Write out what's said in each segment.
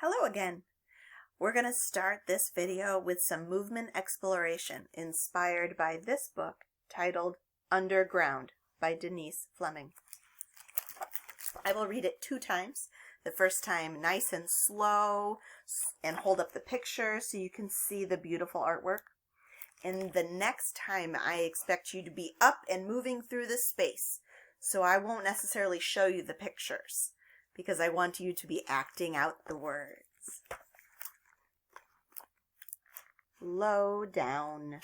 Hello again. We're going to start this video with some movement exploration inspired by this book titled Underground by Denise Fleming. I will read it 2 times. The first time nice and slow and hold up the picture so you can see the beautiful artwork. And the next time I expect you to be up and moving through the space. So I won't necessarily show you the pictures because I want you to be acting out the words. Low down.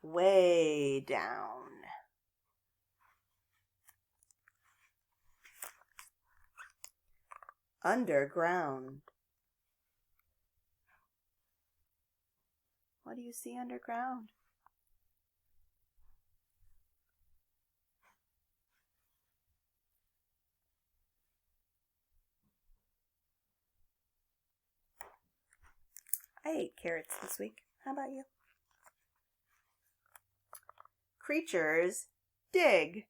Way down. Underground. What do you see underground? I ate carrots this week. How about you? Creatures dig.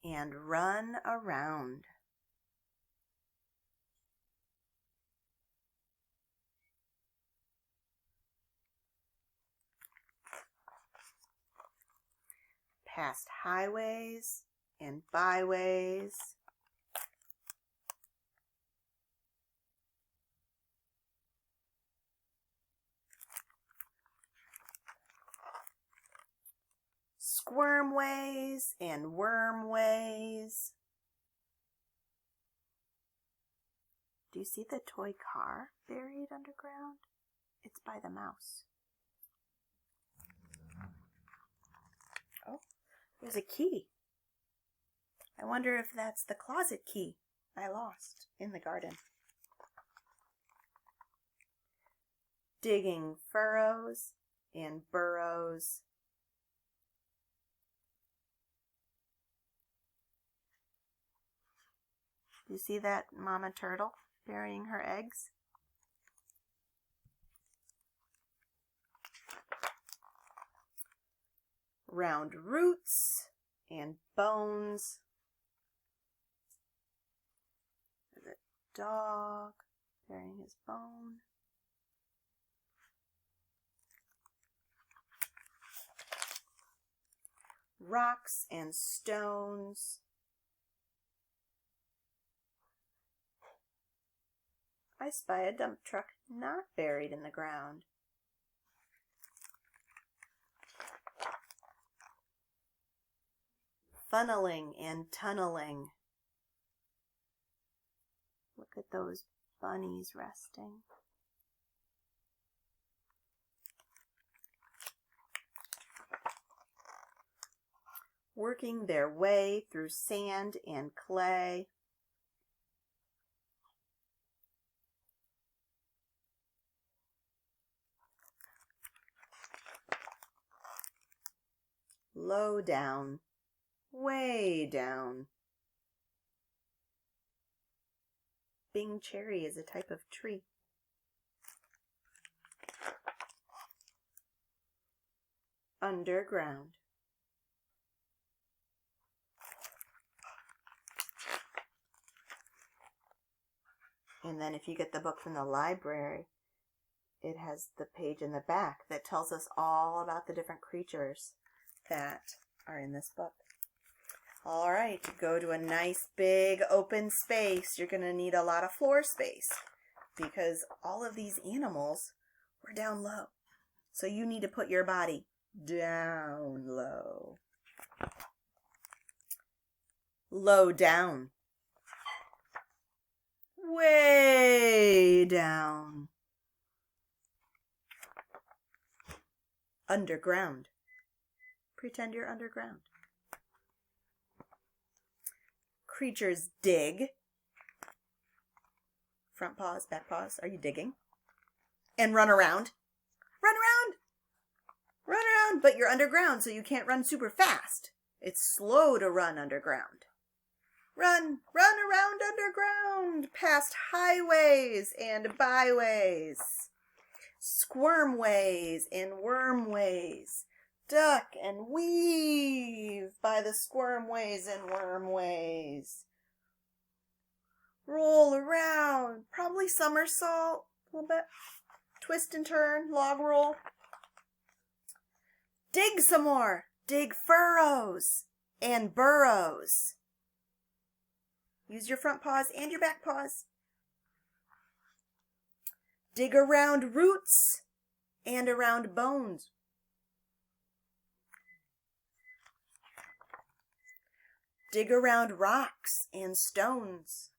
And run around. Past highways and byways. Squirm ways and worm ways. Do you see the toy car buried underground? It's by the mouse. Oh, there's a key. I wonder if that's the closet key I lost in the garden. Digging furrows and burrows. You see that mama turtle burying her eggs? Round roots and bones. There's a dog burying his bone. Rocks and stones. I spy a dump truck not buried in the ground. Funneling and tunneling. Look at those bunnies resting. Working their way through sand and clay. Low down, way down. Bing cherry is a type of tree. Underground. And then if you get the book from the library, it has the page in the back that tells us all about the different creatures that are in this book. All right, to go to a nice big open space, you're going to need a lot of floor space because all of these animals were down low. So you need to put your body down low. Low down. Way down. Underground. Pretend you're underground. Creatures dig. Front paws, back paws. Are you digging? And run around. Run around. Run around, but you're underground, so you can't run super fast. It's slow to run underground. Run, run around underground, past highways and byways, squirmways and wormways, duck and weave by the squirmways and wormways. Roll around, probably somersault, a little bit, twist and turn, log roll. Dig some more, dig furrows and burrows. Use your front paws and your back paws. Dig around roots and around bones. Dig around rocks and stones.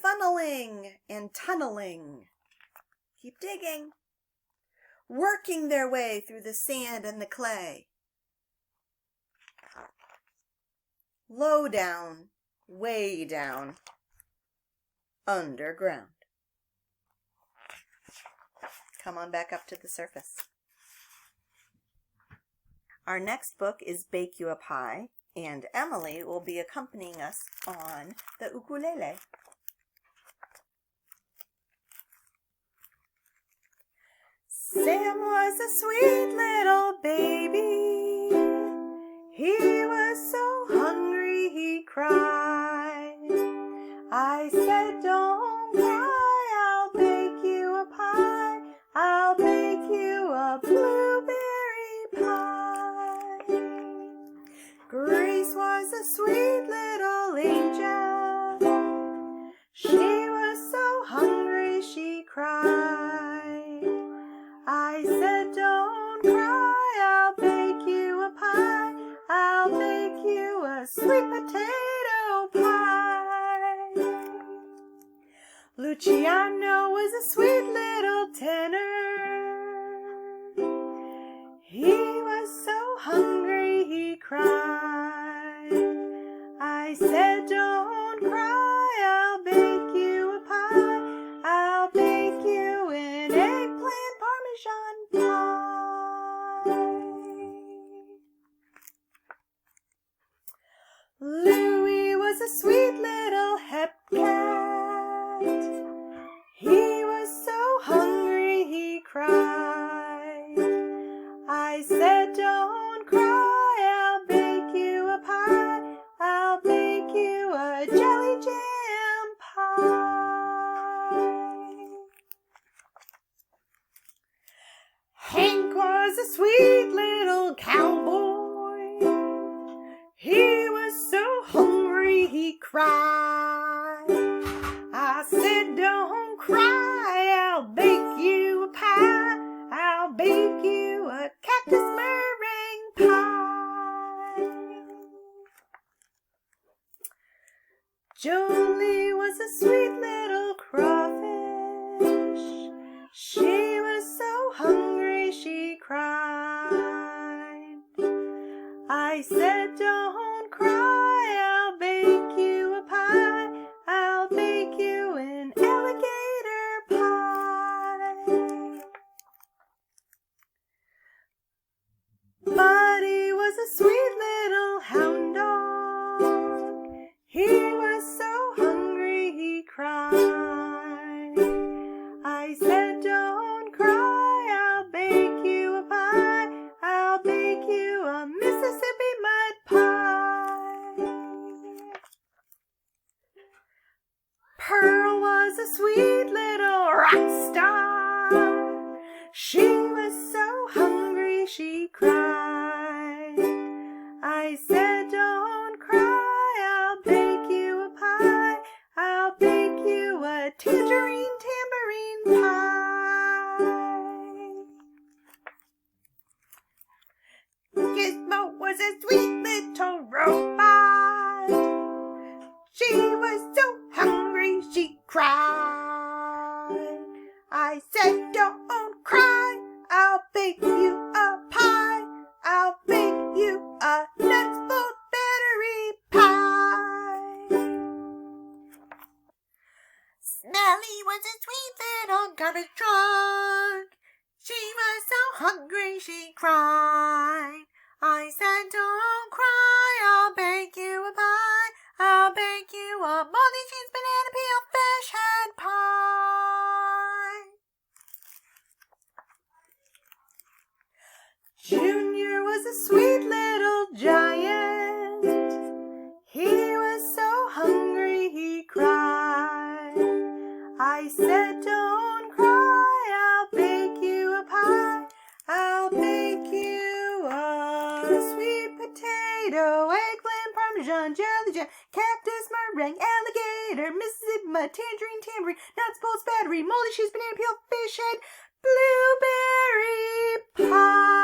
Funneling and tunneling. Keep digging. Working their way through the sand and the clay. Low down, way down, underground. Come on back up to the surface. Our next book is Bake You a Pie, and Emily will be accompanying us on the ukulele. Sam was a sweet little baby. He was so hungry he cried. I said, don't cry, I'll bake you a pie. I'll bake you a blueberry pie. Grace was a sweet little angel. She was so hungry she cried. I said, don't cry, I'll bake you a pie. I'll bake you a sweet potato pie. Luciano was a sweet little tenor. He was so hungry he cried. I said, don't cry, I'll bake you a pie. I'll bake you an eggplant parmesan pie. Louis was a sweet little hepcat. He was so hungry he cried. I said, don't cry, I'll bake you a pie. I'll bake you a jelly jam pie. Hank was a sweet little cowboy. He was so hungry he cried. I said, don't cry, I'll bake you a pie. I'll bake you a cactus meringue pie. Jolie was a sweet little crawfish. She was so hungry she cried. I said, don't cry, I'll bake you a pie. I'll bake you an alligator pie. Buddy was a sweet little hound dog. He was so hungry he cried. I said, don't cry, I'll bake you a pie. I'll bake you a Mississippi mud pie. Pearl was a sweet little rock star. She was so hungry she cried. I said, don't cry, I'll bake you a pie. I'll bake you a tangerine tambourine pie. Gizmo was a sweet little robot. She was so hungry she cried. I said, don't cry, I'll bake you a pie. I'll bake you a nuts blueberry pie. Smelly was a sweet little garbage truck. She was so hungry she cried. I said, don't cry, I'll bake you a pie. I'll bake you a moldy cheese, banana peel, fish head pie. Junior was a sweet little giant. He was so hungry he cried. I said, don't cry, I'll bake you a pie. I'll bake you a sweet potato, eggplant, parmesan, jelly jam, cactus, meringue, alligator, Mississippi mud, tangerine, tambourine, nuts, bolts, battery, moldy cheese, banana peel, fish head, blueberry pie.